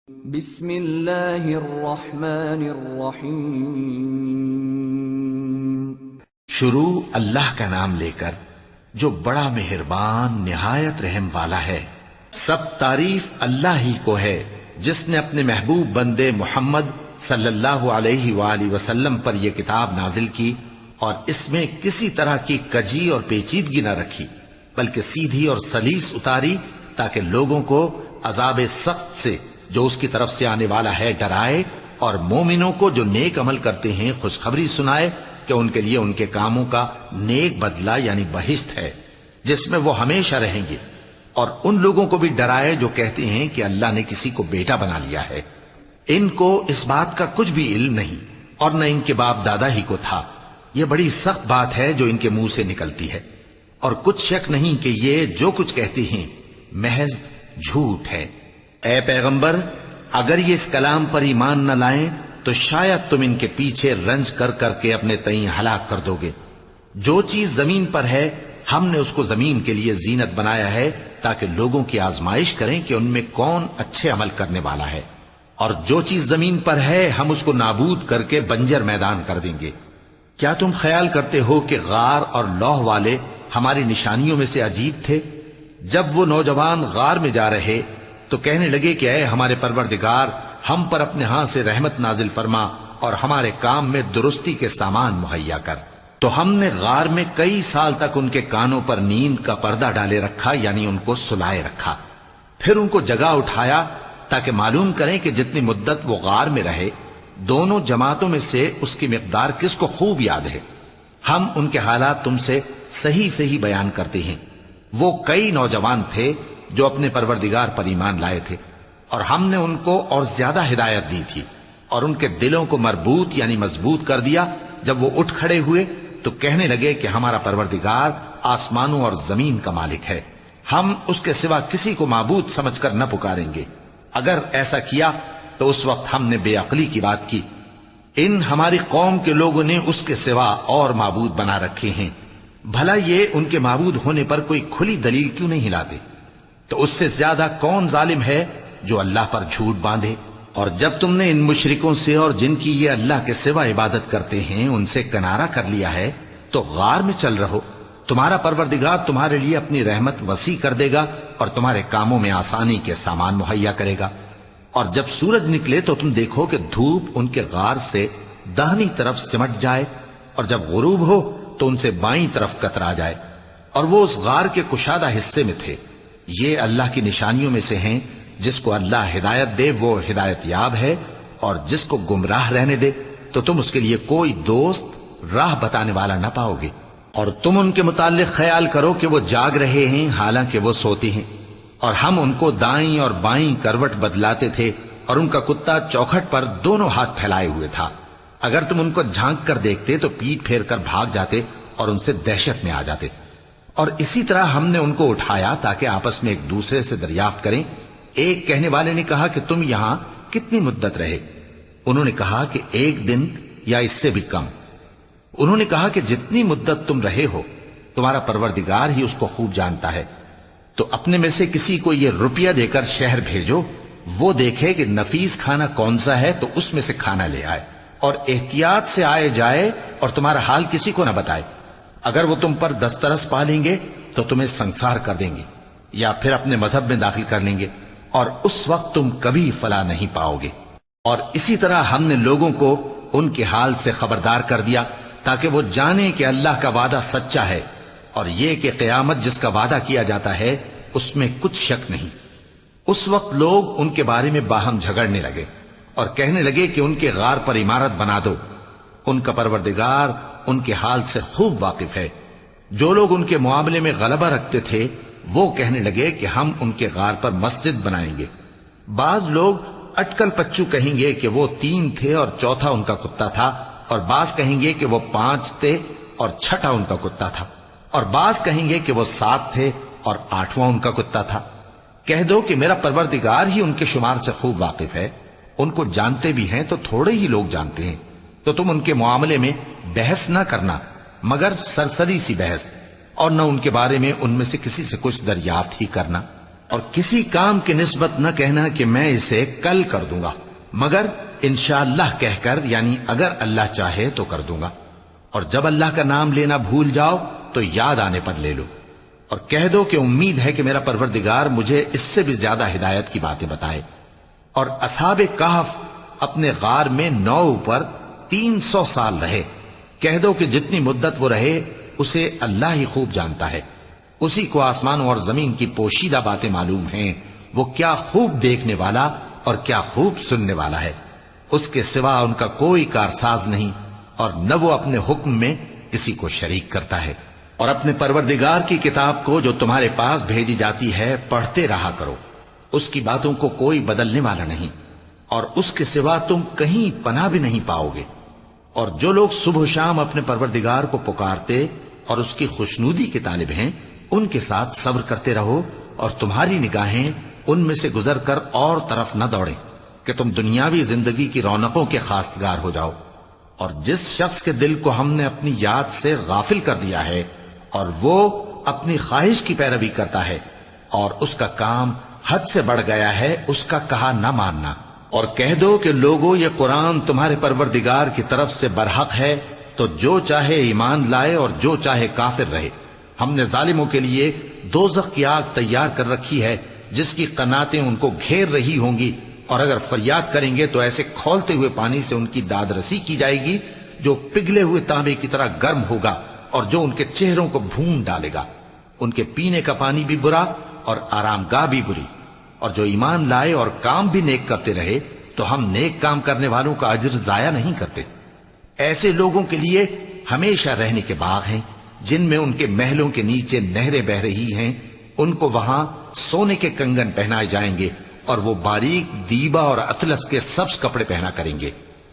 بسم اللہ الرحمن الرحیم۔ شروع اللہ کا نام لے کر جو بڑا مہربان نہایت رحم والا ہے۔ سب تعریف اللہ ہی کو ہے جس نے اپنے محبوب بندے محمد صلی اللہ علیہ وآلہ وسلم پر یہ کتاب نازل کی اور اس میں کسی طرح کی کجی اور پیچیدگی نہ رکھی بلکہ سیدھی اور سلیس اتاری تاکہ لوگوں کو عذاب سخت سے جو اس کی طرف سے آنے والا ہے ڈرائے اور مومنوں کو جو نیک عمل کرتے ہیں خوشخبری سنائے کہ ان کے لیے ان کے کاموں کا نیک بدلہ یعنی بہشت ہے جس میں وہ ہمیشہ رہیں گے، اور ان لوگوں کو بھی ڈرائے جو کہتے ہیں کہ اللہ نے کسی کو بیٹا بنا لیا ہے۔ ان کو اس بات کا کچھ بھی علم نہیں اور نہ ان کے باپ دادا ہی کو تھا۔ یہ بڑی سخت بات ہے جو ان کے منہ سے نکلتی ہے، اور کچھ شک نہیں کہ یہ جو کچھ کہتے ہیں محض جھوٹ ہے۔ اے پیغمبر، اگر یہ اس کلام پر ایمان نہ لائیں تو شاید تم ان کے پیچھے رنج کر کر کے اپنے تئیں ہلاک کر دو گے۔ جو چیز زمین پر ہے ہم نے اس کو زمین کے لیے زینت بنایا ہے تاکہ لوگوں کی آزمائش کریں کہ ان میں کون اچھے عمل کرنے والا ہے، اور جو چیز زمین پر ہے ہم اس کو نابود کر کے بنجر میدان کر دیں گے۔ کیا تم خیال کرتے ہو کہ غار اور لوح والے ہماری نشانیوں میں سے عجیب تھے؟ جب وہ نوجوان غار میں جا رہے تو کہنے لگے کہ اے ہمارے پروردگار، ہم پر اپنے ہاں سے رحمت نازل فرما اور ہمارے کام میں درستی کے سامان مہیا کر۔ تو ہم نے غار میں کئی سال تک ان کے کانوں پر نیند کا پردہ ڈالے رکھا، یعنی ان کو سلائے رکھا، پھر ان کو جگا اٹھایا تاکہ معلوم کریں کہ جتنی مدت وہ غار میں رہے دونوں جماعتوں میں سے اس کی مقدار کس کو خوب یاد ہے۔ ہم ان کے حالات تم سے صحیح صحیح بیان کرتے ہیں۔ وہ کئی نوجوان تھے جو اپنے پروردگار پر ایمان لائے تھے، اور ہم نے ان کو اور زیادہ ہدایت دی تھی اور ان کے دلوں کو مربوط یعنی مضبوط کر دیا۔ جب وہ اٹھ کھڑے ہوئے تو کہنے لگے کہ ہمارا پروردگار آسمانوں اور زمین کا مالک ہے، ہم اس کے سوا کسی کو معبود سمجھ کر نہ پکاریں گے۔ اگر ایسا کیا تو اس وقت ہم نے بے عقلی کی بات کی۔ ان ہماری قوم کے لوگوں نے اس کے سوا اور معبود بنا رکھے ہیں، بھلا یہ ان کے معبود ہونے پر کوئی کھلی دلیل کیوں نہیں لاتے؟ تو اس سے زیادہ کون ظالم ہے جو اللہ پر جھوٹ باندھے؟ اور جب تم نے ان مشرکوں سے اور جن کی یہ اللہ کے سوا عبادت کرتے ہیں ان سے کنارہ کر لیا ہے تو غار میں چل رہو، تمہارا پروردگار تمہارے لیے اپنی رحمت وسیع کر دے گا اور تمہارے کاموں میں آسانی کے سامان مہیا کرے گا۔ اور جب سورج نکلے تو تم دیکھو کہ دھوپ ان کے غار سے داہنی طرف سمٹ جائے، اور جب غروب ہو تو ان سے بائیں طرف کترا جائے، اور وہ اس غار کے کشادہ حصے میں تھے۔ یہ اللہ کی نشانیوں میں سے ہیں، جس کو اللہ ہدایت دے وہ ہدایت یاب ہے، اور جس کو گمراہ رہنے دے تو تم اس کے لیے کوئی دوست راہ بتانے والا نہ پاؤ گے۔ اور تم ان کے متعلق خیال کرو کہ وہ جاگ رہے ہیں حالانکہ وہ سوتے ہیں، اور ہم ان کو دائیں اور بائیں کروٹ بدلاتے تھے، اور ان کا کتا چوکھٹ پر دونوں ہاتھ پھیلائے ہوئے تھا۔ اگر تم ان کو جھانک کر دیکھتے تو پیٹ پھیر کر بھاگ جاتے اور ان سے دہشت میں آ جاتے۔ اور اسی طرح ہم نے ان کو اٹھایا تاکہ آپس میں ایک دوسرے سے دریافت کریں۔ ایک کہنے والے نے کہا کہ تم یہاں کتنی مدت رہے؟ انہوں نے کہا کہ 1 دن یا اس سے بھی کم۔ انہوں نے کہا کہ جتنی مدت تم رہے ہو تمہارا پروردگار ہی اس کو خوب جانتا ہے، تو اپنے میں سے کسی کو یہ روپیہ دے کر شہر بھیجو، وہ دیکھے کہ نفیس کھانا کون سا ہے تو اس میں سے کھانا لے آئے، اور احتیاط سے آئے جائے اور تمہارا حال کسی کو نہ بتائے۔ اگر وہ تم پر دسترس پا لیں گے تو تمہیں سنسار کر دیں گے یا پھر اپنے مذہب میں داخل کر لیں گے، اور اس وقت تم کبھی فلاح نہیں پاؤ گے۔ اور اسی طرح ہم نے لوگوں کو ان کے حال سے خبردار کر دیا تاکہ وہ جانیں کہ اللہ کا وعدہ سچا ہے، اور یہ کہ قیامت جس کا وعدہ کیا جاتا ہے اس میں کچھ شک نہیں۔ اس وقت لوگ ان کے بارے میں باہم جھگڑنے لگے اور کہنے لگے کہ ان کے غار پر عمارت بنا دو۔ ان کا پروردگار ان کے حال سے خوب واقف ہے۔ جو لوگ ان کے معاملے میں غلبہ رکھتے تھے وہ کہنے لگے کہ ہم ان کے غار پر مسجد بنائیں گے۔ بعض لوگ اٹکل پچو کہیں گے کہ وہ 3 تھے اور چوتھا ان کا کتا تھا، اور بعض کہیں گے کہ وہ 5 تھے اور چھٹا ان کا کتا تھا، اور بعض کہیں گے کہ وہ 7 تھے اور 8واں ان کا کتا تھا۔ کہہ دو کہ میرا پروردگار ہی ان کے شمار سے خوب واقف ہے، ان کو جانتے بھی ہیں تو تھوڑے ہی لوگ جانتے ہیں۔ تو تم ان کے معاملے میں بحث نہ کرنا مگر سرسری سی بحث، اور نہ ان کے بارے میں ان میں سے کسی سے کچھ دریافت ہی کرنا۔ اور کسی کام کی نسبت نہ کہنا کہ میں اسے کل کر دوں گا، مگر انشاءاللہ کہہ کر، یعنی اگر اللہ چاہے تو کر دوں گا۔ اور جب اللہ کا نام لینا بھول جاؤ تو یاد آنے پر لے لو، اور کہہ دو کہ امید ہے کہ میرا پروردگار مجھے اس سے بھی زیادہ ہدایت کی باتیں بتائے۔ اور اصحاب کہف اپنے غار میں 9 اوپر 300 سال رہے۔ کہہ دو کہ جتنی مدت وہ رہے اسے اللہ ہی خوب جانتا ہے، اسی کو آسمانوں اور زمین کی پوشیدہ باتیں معلوم ہیں، وہ کیا خوب دیکھنے والا اور کیا خوب سننے والا ہے۔ اس کے سوا ان کا کوئی کارساز نہیں، اور نہ وہ اپنے حکم میں کسی کو شریک کرتا ہے۔ اور اپنے پروردگار کی کتاب کو جو تمہارے پاس بھیجی جاتی ہے پڑھتے رہا کرو، اس کی باتوں کو کوئی بدلنے والا نہیں، اور اس کے سوا تم کہیں پناہ بھی نہیں پاؤ گے۔ اور جو لوگ صبح و شام اپنے پروردگار کو پکارتے اور اس کی خوشنودی کے طالب ہیں، ان کے ساتھ صبر کرتے رہو، اور تمہاری نگاہیں ان میں سے گزر کر اور طرف نہ دوڑیں کہ تم دنیاوی زندگی کی رونقوں کے خواستگار ہو جاؤ۔ اور جس شخص کے دل کو ہم نے اپنی یاد سے غافل کر دیا ہے اور وہ اپنی خواہش کی پیروی کرتا ہے اور اس کا کام حد سے بڑھ گیا ہے، اس کا کہا نہ ماننا۔ اور کہہ دو کہ لوگو یہ قرآن تمہارے پروردگار کی طرف سے برحق ہے، تو جو چاہے ایمان لائے اور جو چاہے کافر رہے۔ ہم نے ظالموں کے لیے دوزخ کی آگ تیار کر رکھی ہے جس کی قناتیں ان کو گھیر رہی ہوں گی، اور اگر فریاد کریں گے تو ایسے کھولتے ہوئے پانی سے ان کی داد رسی کی جائے گی جو پگھلے ہوئے تانبے کی طرح گرم ہوگا اور جو ان کے چہروں کو بھون ڈالے گا۔ ان کے پینے کا پانی بھی برا اور آرام گاہ بھی بری۔ اور جو ایمان لائے اور کام بھی نیک کرتے رہے تو ہم نیک کام کرنے والوں کا اجر ضائع نہیں کرتے۔ ایسے لوگوں کے لیے ہمیشہ رہنے کے باغ ہیں جن میں ان کے محلوں کے نیچے نہریں بہ رہی ہیں، ان کو وہاں سونے کے کنگن پہنائے جائیں گے، اور وہ باریک دیبا اور اطلس کے سبز کپڑے پہنا کریں گے،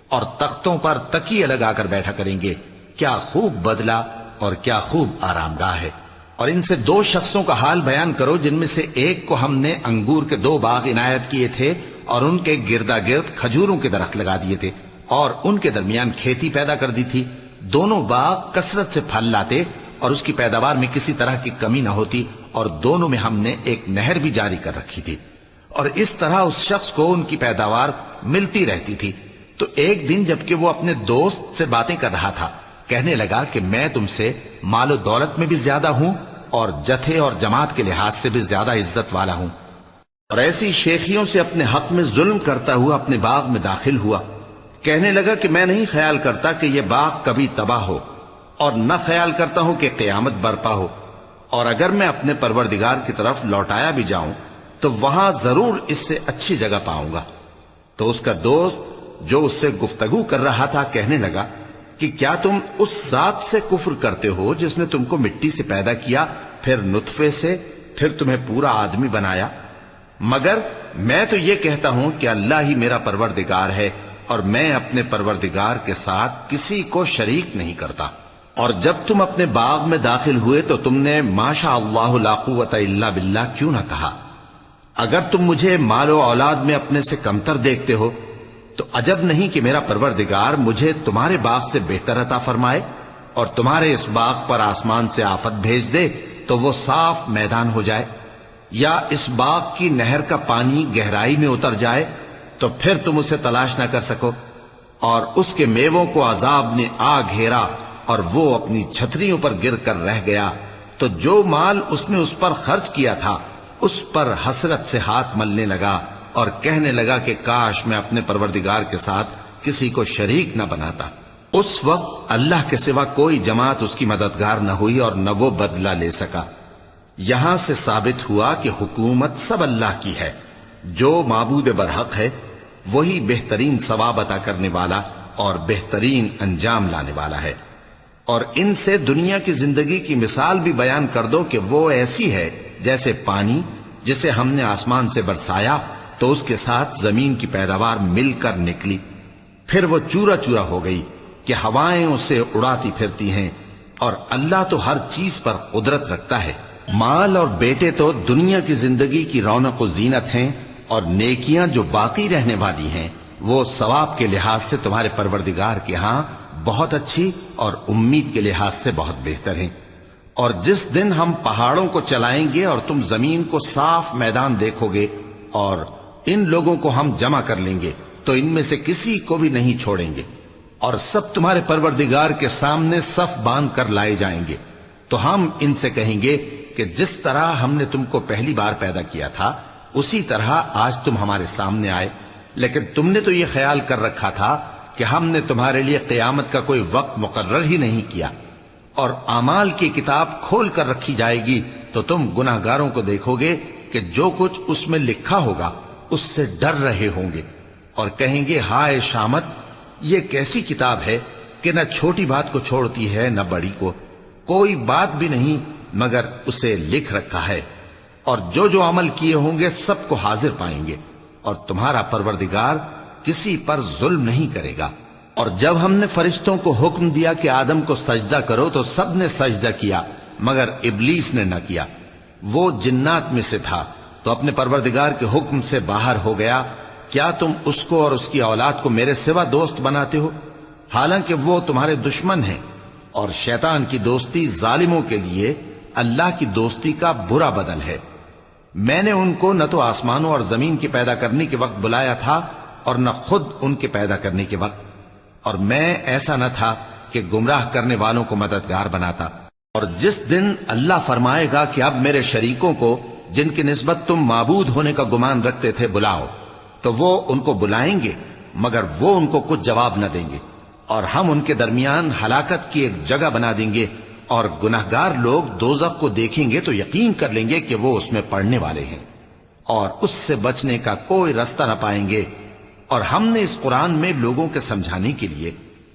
اور تختوں پر تکیے لگا کر بیٹھا کریں گے۔ کیا خوب بدلہ اور کیا خوب آرام گاہ ہے۔ اور ان سے 2 شخصوں کا حال بیان کرو جن میں سے ایک کو ہم نے انگور کے 2 باغ عنایت کیے تھے اور ان کے گردا گرد کھجوروں کے درخت لگا دیے تھے اور ان کے درمیان کھیتی پیدا کر دی تھی۔ دونوں باغ کثرت سے پھل لاتے اور اس کی پیداوار میں کسی طرح کی کمی نہ ہوتی، اور دونوں میں ہم نے ایک نہر بھی جاری کر رکھی تھی، اور اس طرح اس شخص کو ان کی پیداوار ملتی رہتی تھی۔ تو ایک دن جبکہ وہ اپنے دوست سے باتیں کر رہا تھا، کہنے لگا کہ میں تم سے مال و دولت میں بھی زیادہ ہوں اور جتھے اور جماعت کے لحاظ سے بھی زیادہ عزت والا ہوں، اور ایسی شیخیوں سے اپنے حق میں ظلم کرتا ہوا اپنے باغ میں داخل ہوا۔ کہنے لگا کہ میں نہیں خیال کرتا کہ یہ باغ کبھی تباہ ہو، اور نہ خیال کرتا ہوں کہ قیامت برپا ہو، اور اگر میں اپنے پروردگار کی طرف لوٹایا بھی جاؤں تو وہاں ضرور اس سے اچھی جگہ پاؤں گا۔ تو اس کا دوست جو اس سے گفتگو کر رہا تھا کہنے لگا کہ کیا تم اس ذات سے کفر کرتے ہو جس نے تم کو مٹی سے پیدا کیا، پھر نطفے سے، پھر تمہیں پورا آدمی بنایا؟ مگر میں تو یہ کہتا ہوں کہ اللہ ہی میرا پروردگار ہے، اور میں اپنے پروردگار کے ساتھ کسی کو شریک نہیں کرتا۔ اور جب تم اپنے باغ میں داخل ہوئے تو تم نے ماشاء اللہ لا قوت الا باللہ کیوں نہ کہا؟ اگر تم مجھے مال و اولاد میں اپنے سے کمتر دیکھتے ہو تو عجب نہیں کہ میرا پروردگار مجھے تمہارے باغ سے بہتر عطا فرمائے، اور تمہارے اس باغ پر آسمان سے آفت بھیج دے تو وہ صاف میدان ہو جائے، یا اس باغ کی نہر کا پانی گہرائی میں اتر جائے تو پھر تم اسے تلاش نہ کر سکو، اور اس کے میووں کو عذاب نے آ گھیرا اور وہ اپنی چھتریوں پر گر کر رہ گیا، تو جو مال اس نے اس پر خرچ کیا تھا اس پر حسرت سے ہاتھ ملنے لگا اور کہنے لگا کہ کاش میں اپنے پروردگار کے ساتھ کسی کو شریک نہ بناتا۔ اس وقت اللہ کے سوا کوئی جماعت اس کی مددگار نہ ہوئی اور نہ وہ بدلہ لے سکا۔ یہاں سے ثابت ہوا کہ حکومت سب اللہ کی ہے، جو معبود برحق ہے وہی بہترین ثواب عطا کرنے والا اور بہترین انجام لانے والا ہے۔ اور ان سے دنیا کی زندگی کی مثال بھی بیان کر دو کہ وہ ایسی ہے جیسے پانی جسے ہم نے آسمان سے برسایا تو اس کے ساتھ زمین کی پیداوار مل کر نکلی، پھر وہ چورا چورا ہو گئی کہ ہوائیں اسے اڑاتی پھرتی ہیں، اور اللہ تو ہر چیز پر قدرت رکھتا ہے۔ مال اور بیٹے تو دنیا کی زندگی کی رونق و زینت ہیں، اور نیکیاں جو باقی رہنے والی ہیں وہ ثواب کے لحاظ سے تمہارے پروردگار کے ہاں بہت اچھی اور امید کے لحاظ سے بہت بہتر ہیں۔ اور جس دن ہم پہاڑوں کو چلائیں گے اور تم زمین کو صاف میدان دیکھو گے اور ان لوگوں کو ہم جمع کر لیں گے تو ان میں سے کسی کو بھی نہیں چھوڑیں گے، اور سب تمہارے پروردگار کے سامنے صف باندھ کر لائے جائیں گے۔ تو ہم ان سے کہیں گے کہ جس طرح ہم نے تم کو پہلی بار پیدا کیا تھا اسی طرح آج تم ہمارے سامنے آئے، لیکن تم نے تو یہ خیال کر رکھا تھا کہ ہم نے تمہارے لیے قیامت کا کوئی وقت مقرر ہی نہیں کیا، اور اعمال کی کتاب کھول کر رکھی جائے گی تو تم گناہگاروں کو دیکھو گے کہ جو کچھ اس میں لکھا ہوگا اس سے ڈر رہے ہوں گے، اور کہیں گے ہائے شامت، یہ کیسی کتاب ہے کہ نہ چھوٹی بات کو چھوڑتی ہے نہ بڑی کو، کوئی بات بھی نہیں مگر اسے لکھ رکھا ہے، اور جو جو عمل کیے ہوں گے سب کو حاضر پائیں گے، اور تمہارا پروردگار کسی پر ظلم نہیں کرے گا۔ اور جب ہم نے فرشتوں کو حکم دیا کہ آدم کو سجدہ کرو تو سب نے سجدہ کیا مگر ابلیس نے نہ کیا، وہ جنات میں سے تھا تو اپنے پروردگار کے حکم سے باہر ہو گیا۔ کیا تم اس کو اور اس کی اولاد کو میرے سوا دوست بناتے ہو، حالانکہ وہ تمہارے دشمن ہیں، اور شیطان کی دوستی ظالموں کے لیے اللہ کی دوستی کا برا بدل ہے۔ میں نے ان کو نہ تو آسمانوں اور زمین کے پیدا کرنے کے وقت بلایا تھا اور نہ خود ان کے پیدا کرنے کے وقت، اور میں ایسا نہ تھا کہ گمراہ کرنے والوں کو مددگار بناتا۔ اور جس دن اللہ فرمائے گا کہ اب میرے شریکوں کو جن کی نسبت تم معبود ہونے کا گمان رکھتے تھے بلاؤ، تو وہ ان کو بلائیں گے مگر وہ ان کو کچھ جواب نہ دیں گے، اور ہم ان کے درمیان ہلاکت کی ایک جگہ بنا دیں گے، اور گناہگار لوگ دوزخ کو دیکھیں گے تو یقین کر لیں گے کہ وہ اس میں پڑنے والے ہیں، اور اس سے بچنے کا کوئی رستہ نہ پائیں گے۔ اور ہم نے اس قرآن میں لوگوں کے سمجھانے کے لیے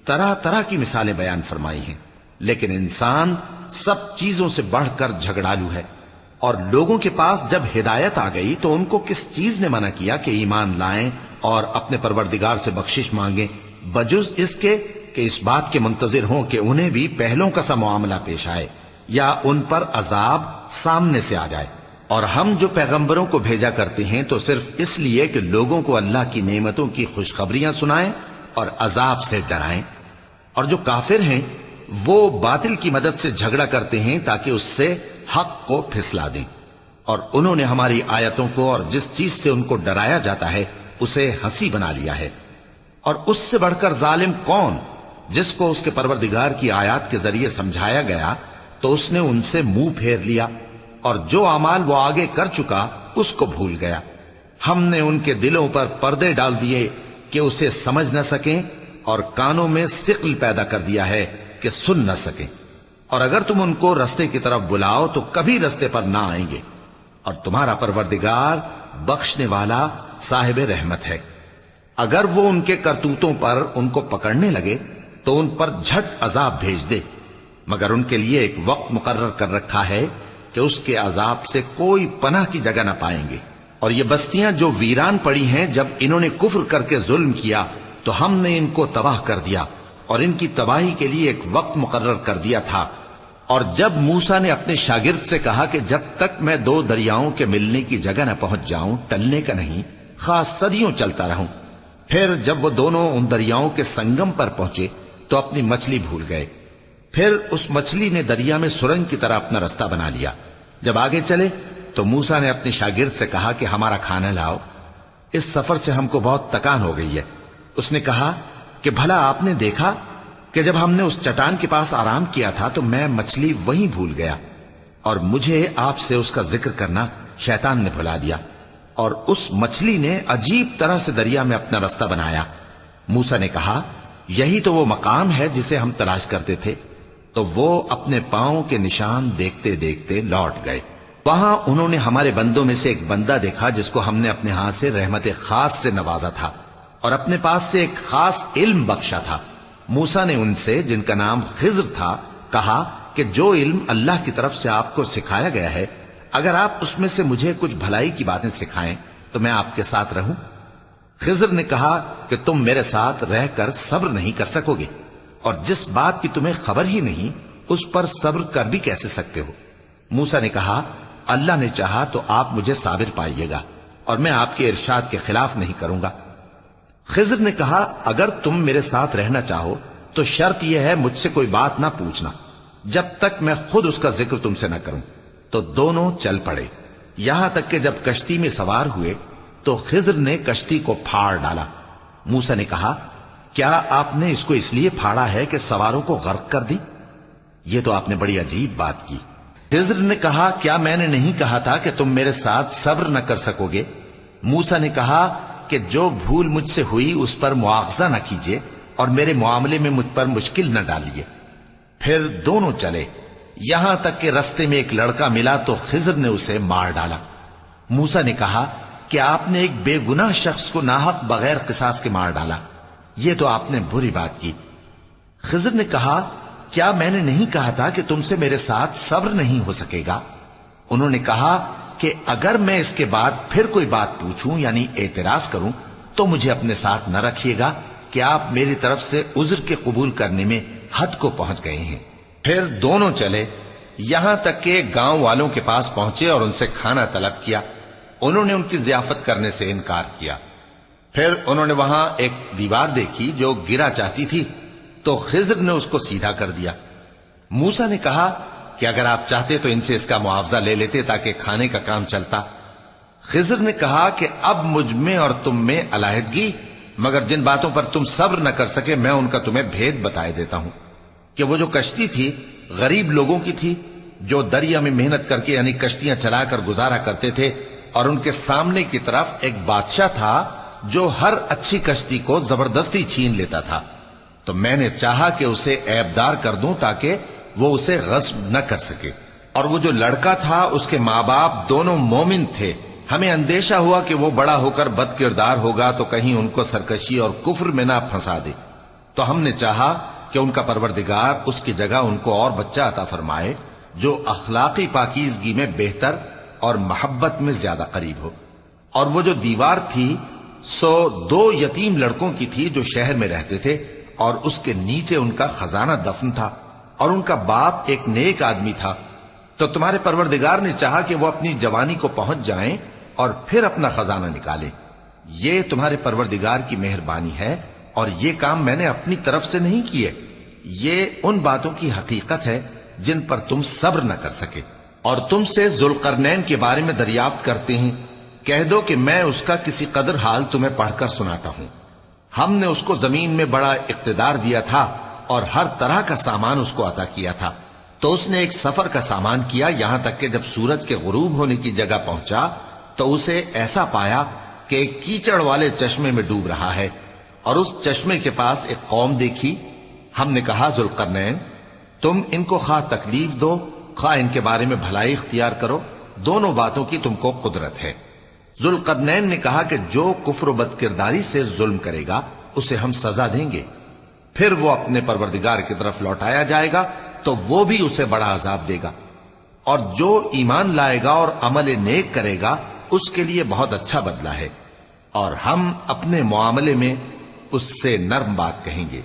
طرح طرح کی مثالیں بیان فرمائی ہیں، لیکن انسان سب چیزوں سے بڑھ کر جھگڑالو ہے، اور لوگوں کے پاس جب ہدایت آ گئی تو ان کو کس چیز نے منع کیا کہ ایمان لائیں اور اپنے پروردگار سے بخشش مانگیں، بجز اس کے کہ اس بات کے منتظر ہوں کہ انہیں بھی پہلوں کا سا معاملہ پیش آئے یا ان پر عذاب سامنے سے آ جائے۔ اور ہم جو پیغمبروں کو بھیجا کرتے ہیں تو صرف اس لیے کہ لوگوں کو اللہ کی نعمتوں کی خوشخبریاں سنائیں اور عذاب سے ڈرائیں، اور جو کافر ہیں وہ باطل کی مدد سے جھگڑا کرتے ہیں تاکہ اس سے حق کو پھسلا دیں، اور انہوں نے ہماری آیتوں کو اور جس چیز سے ان کو ڈرایا جاتا ہے اسے ہنسی بنا لیا ہے۔ اور اس سے بڑھ کر ظالم کون، جس کو اس کے پروردگار کی آیات کے ذریعے سمجھایا گیا تو اس نے ان سے منہ پھیر لیا، اور جو اعمال وہ آگے کر چکا اس کو بھول گیا۔ ہم نے ان کے دلوں پر پردے ڈال دیے کہ اسے سمجھ نہ سکیں، اور کانوں میں ثقل پیدا کر دیا ہے کہ سن نہ سکیں، اور اگر تم ان کو رستے کی طرف بلاؤ تو کبھی رستے پر نہ آئیں گے، اور تمہارا پروردگار بخشنے والا صاحب رحمت ہے۔ اگر وہ ان کے کرتوتوں پر ان کو پکڑنے لگے تو ان پر جھٹ عذاب بھیج دے، مگر ان کے لیے ایک وقت مقرر کر رکھا ہے کہ اس کے عذاب سے کوئی پناہ کی جگہ نہ پائیں گے۔ اور یہ بستیاں جو ویران پڑی ہیں، جب انہوں نے کفر کر کے ظلم کیا تو ہم نے ان کو تباہ کر دیا، اور ان کی تباہی کے لیے ایک وقت مقرر کر دیا تھا۔ اور جب موسیٰ نے اپنے شاگرد سے کہا کہ جب تک میں دو دریاؤں کے ملنے کی جگہ نہ پہنچ جاؤں ٹلنے کا نہیں، خاص صدیوں چلتا رہوں، پھر جب وہ دونوں ان دریاؤں کے سنگم پر پہنچے تو اپنی مچھلی بھول گئے، پھر اس مچھلی نے دریا میں سرنگ کی طرح اپنا رستہ بنا لیا۔ جب آگے چلے تو موسیٰ نے اپنے شاگرد سے کہا کہ ہمارا کھانا لاؤ، اس سفر سے ہم کو بہت تکان ہو گئی ہے۔ اس نے کہا کہ بھلا آپ نے دیکھا کہ جب ہم نے اس چٹان کے پاس آرام کیا تھا تو میں مچھلی وہیں بھول گیا، اور مجھے آپ سے اس کا ذکر کرنا شیطان نے بھلا دیا، اور اس مچھلی نے عجیب طرح سے دریا میں اپنا رستہ بنایا۔ موسیٰ نے کہا یہی تو وہ مقام ہے جسے ہم تلاش کرتے تھے، تو وہ اپنے پاؤں کے نشان دیکھتے دیکھتے لوٹ گئے۔ وہاں انہوں نے ہمارے بندوں میں سے ایک بندہ دیکھا جس کو ہم نے اپنے ہاتھ سے رحمت خاص سے نوازا تھا اور اپنے پاس سے ایک خاص علم بخشا تھا۔ موسیٰ نے ان سے جن کا نام خضر تھا کہا کہ جو علم اللہ کی طرف سے آپ کو سکھایا گیا ہے، اگر آپ اس میں سے مجھے کچھ بھلائی کی باتیں سکھائیں تو میں آپ کے ساتھ رہوں۔ خضر نے کہا کہ تم میرے ساتھ رہ کر صبر نہیں کر سکو گے، اور جس بات کی تمہیں خبر ہی نہیں اس پر صبر کر بھی کیسے سکتے ہو؟ موسیٰ نے کہا اللہ نے چاہا تو آپ مجھے صابر پائیے گا، اور میں آپ کے ارشاد کے خلاف نہیں کروں گا۔ خضر نے کہا اگر تم میرے ساتھ رہنا چاہو تو شرط یہ ہے مجھ سے کوئی بات نہ پوچھنا، جب تک میں خود اس کا ذکر تم سے نہ کروں۔ تو دونوں چل پڑے، یہاں تک کہ جب کشتی میں سوار ہوئے تو خضر نے کشتی کو پھاڑ ڈالا۔ موسیٰ نے کہا، کیا آپ نے اس کو اس لیے پھاڑا ہے کہ سواروں کو غرق کر دی؟ یہ تو آپ نے بڑی عجیب بات کی۔ خضر نے کہا، کیا میں نے نہیں کہا تھا کہ تم میرے ساتھ صبر نہ کر سکو گے؟ موسیٰ نے کہا کہ جو بھول مجھ سے ہوئی اس پر مواخذہ نہ کیجیے اور میرے معاملے میں مجھ پر مشکل نہ ڈالیے۔ پھر دونوں چلے، یہاں تک کہ رستے میں ایک لڑکا ملا تو خضر نے اسے مار ڈالا۔ موسیٰ نے کہا کہ آپ نے ایک بے گناہ شخص کو ناحق بغیر قصاص کے مار ڈالا، یہ تو آپ نے بری بات کی۔ خضر نے کہا، کیا میں نے نہیں کہا تھا کہ تم سے میرے ساتھ صبر نہیں ہو سکے گا؟ انہوں نے کہا کہ اگر میں اس کے بعد پھر کوئی بات پوچھوں یعنی اعتراض کروں تو مجھے اپنے ساتھ نہ رکھیے گا کہ آپ میری طرف سے عذر کے قبول کرنے میں حد کو پہنچ گئے ہیں۔ پھر دونوں چلے، یہاں تک کہ گاؤں والوں کے پاس پہنچے اور ان سے کھانا طلب کیا۔ انہوں نے ان کی ضیافت کرنے سے انکار کیا۔ پھر انہوں نے وہاں ایک دیوار دیکھی جو گرا چاہتی تھی تو خضر نے اس کو سیدھا کر دیا۔ موسیٰ نے کہا کہ اگر آپ چاہتے تو ان سے اس کا معاوضہ لے لیتے تاکہ کھانے کا کام چلتا۔ خضر نے کہا کہ اب مجھ میں اور تم میں علیحدگی، مگر جن باتوں پر تم صبر نہ کر سکے میں ان کا تمہیں بھید بتائے دیتا ہوں کہ وہ جو کشتی تھی غریب لوگوں کی تھی جو دریا میں محنت کر کے یعنی کشتیاں چلا کر گزارا کرتے تھے، اور ان کے سامنے کی طرف ایک بادشاہ تھا جو ہر اچھی کشتی کو زبردستی چھین لیتا تھا۔ تو میں نے چاہا کہ اسے عیبدار کر دوں تاکہ وہ اسے غصب نہ کر سکے۔ اور وہ جو لڑکا تھا اس کے ماں باپ دونوں مومن تھے۔ ہمیں اندیشہ ہوا کہ وہ بڑا ہو کر بد کردار ہوگا تو کہیں ان کو سرکشی اور کفر میں نہ پھنسا دے، تو ہم نے چاہا کہ ان کا پروردگار اس کی جگہ ان کو اور بچہ عطا فرمائے جو اخلاقی پاکیزگی میں بہتر اور محبت میں زیادہ قریب ہو۔ اور وہ جو دیوار تھی سو 2 یتیم لڑکوں کی تھی جو شہر میں رہتے تھے، اور اس کے نیچے ان کا خزانہ دفن تھا، اور ان کا باپ ایک نیک آدمی تھا۔ تو تمہارے پروردگار نے چاہا کہ وہ اپنی جوانی کو پہنچ جائیں اور پھر اپنا خزانہ نکالے۔ یہ تمہارے پروردگار کی مہربانی ہے، اور یہ کام میں نے اپنی طرف سے نہیں کیے، یہ ان باتوں کی حقیقت ہے جن پر تم صبر نہ کر سکے۔ اور تم سے ذوالقرنین کے بارے میں دریافت کرتے ہیں، کہہ دو کہ میں اس کا کسی قدر حال تمہیں پڑھ کر سناتا ہوں۔ ہم نے اس کو زمین میں بڑا اقتدار دیا تھا اور ہر طرح کا سامان اس کو عطا کیا تھا۔ تو اس نے ایک سفر کا سامان کیا، یہاں تک کہ جب سورج کے غروب ہونے کی جگہ پہنچا تو اسے ایسا پایا کہ ایک کیچڑ والے چشمے میں ڈوب رہا ہے، اور اس چشمے کے پاس ایک قوم دیکھی۔ ہم نے کہا، ذوالقرنین تم ان کو خواہ تکلیف دو خواہ ان کے بارے میں بھلائی اختیار کرو، دونوں باتوں کی تم کو قدرت ہے۔ ذوالقرنین نے کہا کہ جو کفر و بد کرداری سے ظلم کرے گا اسے ہم سزا دیں گے، پھر وہ اپنے پروردگار کی طرف لوٹایا جائے گا تو وہ بھی اسے بڑا عذاب دے گا، اور جو ایمان لائے گا اور عمل نیک کرے گا اس کے لیے بہت اچھا بدلہ ہے، اور ہم اپنے معاملے میں اس سے نرم بات کہیں گے۔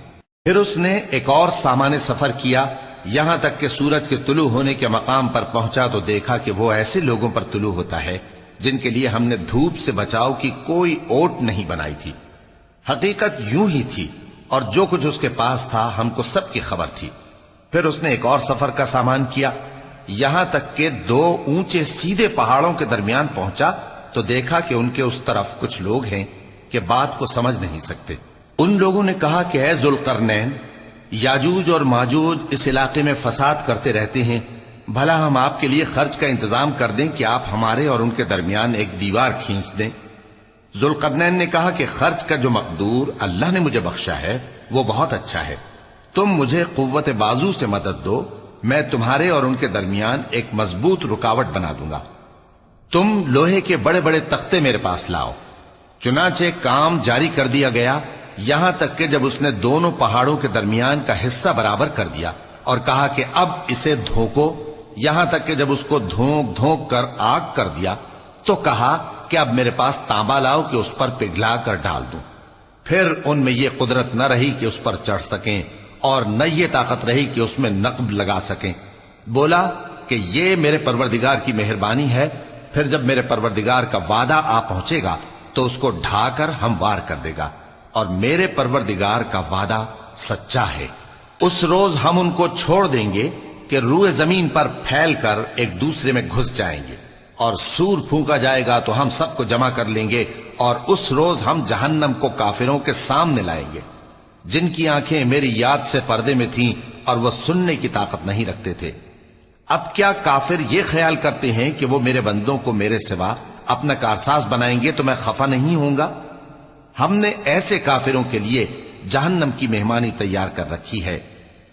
پھر اس نے ایک اور سامان سفر کیا، یہاں تک کہ سورج کے طلوع ہونے کے مقام پر پہنچا تو دیکھا کہ وہ ایسے لوگوں پر طلوع ہوتا ہے جن کے لیے ہم نے دھوپ سے بچاؤ کی کوئی اوٹ نہیں بنائی تھی۔ حقیقت یوں ہی تھی، اور جو کچھ اس کے پاس تھا ہم کو سب کی خبر تھی۔ پھر اس نے ایک اور سفر کا سامان کیا، یہاں تک کہ 2 اونچے سیدھے پہاڑوں کے درمیان پہنچا تو دیکھا کہ ان کے اس طرف کچھ لوگ ہیں کہ بات کو سمجھ نہیں سکتے۔ ان لوگوں نے کہا کہ اے ذوالقرنین، یاجوج اور ماجوج اس علاقے میں فساد کرتے رہتے ہیں، بھلا ہم آپ کے لیے خرچ کا انتظام کر دیں کہ آپ ہمارے اور ان کے درمیان ایک دیوار کھینچ دیں۔ ذوالقرنین نے کہا کہ خرچ کا جو مقدور اللہ نے مجھے بخشا ہے وہ بہت اچھا ہے، تم مجھے قوت بازو سے مدد دو، میں تمہارے اور ان کے درمیان ایک مضبوط رکاوٹ بنا دوں گا۔ تم لوہے کے بڑے بڑے تختے میرے پاس لاؤ۔ چنانچہ کام جاری کر دیا گیا، یہاں تک کہ جب اس نے دونوں پہاڑوں کے درمیان کا حصہ برابر کر دیا اور کہا کہ اب اسے دھوکو، یہاں تک کہ جب اس کو دھونک دھونک کر آگ کر دیا تو کہا کہ اب میرے پاس تانبا لاؤ کہ اس پر پگھلا کر ڈال دوں۔ پھر ان میں یہ قدرت نہ رہی کہ اس پر چڑھ سکیں، اور نہ یہ طاقت رہی کہ اس میں نقب لگا سکیں۔ بولا کہ یہ میرے پروردگار کی مہربانی ہے، پھر جب میرے پروردگار کا وعدہ آ پہنچے گا تو اس کو ڈھا کر ہموار کر دے گا، اور میرے پروردگار کا وعدہ سچا ہے۔ اس روز ہم ان کو چھوڑ دیں گے کہ روئے زمین پر پھیل کر ایک دوسرے میں گھس جائیں گے، اور سور پھونکا جائے گا تو ہم سب کو جمع کر لیں گے، اور اس روز ہم جہنم کو کافروں کے سامنے لائیں گے، جن کی آنکھیں میری یاد سے پردے میں تھیں اور وہ سننے کی طاقت نہیں رکھتے تھے۔ اب کیا کافر یہ خیال کرتے ہیں کہ وہ میرے بندوں کو میرے سوا اپنا کارساز بنائیں گے تو میں خفا نہیں ہوں گا؟ ہم نے ایسے کافروں کے لیے جہنم کی مہمانی تیار کر رکھی ہے۔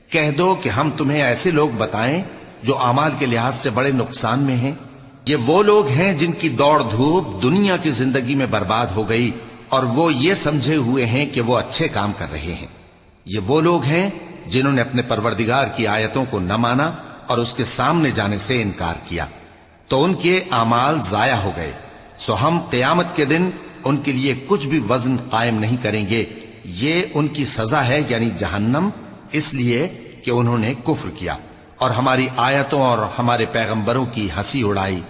کہہ دو کہ ہم تمہیں ایسے لوگ بتائیں جو اعمال کے لحاظ سے بڑے نقصان میں ہیں۔ یہ وہ لوگ ہیں جن کی دوڑ دھوپ دنیا کی زندگی میں برباد ہو گئی، اور وہ یہ سمجھے ہوئے ہیں کہ وہ اچھے کام کر رہے ہیں۔ یہ وہ لوگ ہیں جنہوں نے اپنے پروردگار کی آیتوں کو نہ مانا اور اس کے سامنے جانے سے انکار کیا، تو ان کے اعمال ضائع ہو گئے۔ سو ہم قیامت کے دن ان کے لیے کچھ بھی وزن قائم نہیں کریں گے۔ یہ ان کی سزا ہے، یعنی جہنم، اس لیے کہ انہوں نے کفر کیا اور ہماری آیتوں اور ہمارے پیغمبروں کی ہنسی اڑائی۔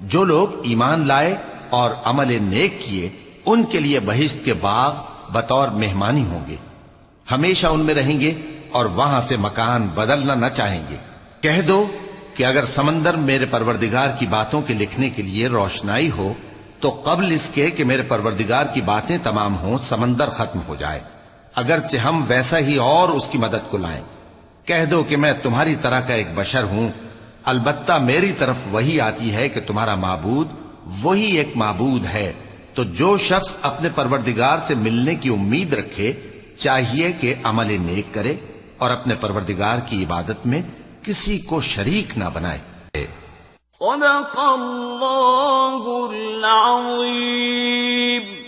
جو لوگ ایمان لائے اور عمل نیک کیے ان کے لیے بہشت کے باغ بطور مہمانی ہوں گے، ہمیشہ ان میں رہیں گے اور وہاں سے مکان بدلنا نہ چاہیں گے۔ کہہ دو کہ اگر سمندر میرے پروردگار کی باتوں کے لکھنے کے لیے روشنائی ہو تو قبل اس کے کہ میرے پروردگار کی باتیں تمام ہوں سمندر ختم ہو جائے، اگرچہ ہم ویسا ہی اور اس کی مدد کو لائیں۔ کہہ دو کہ میں تمہاری طرح کا ایک بشر ہوں، البتہ میری طرف وہی آتی ہے کہ تمہارا معبود وہی ایک معبود ہے۔ تو جو شخص اپنے پروردگار سے ملنے کی امید رکھے چاہیے کہ عمل نیک کرے اور اپنے پروردگار کی عبادت میں کسی کو شریک نہ بنائے۔ صدق اللہ العظیم۔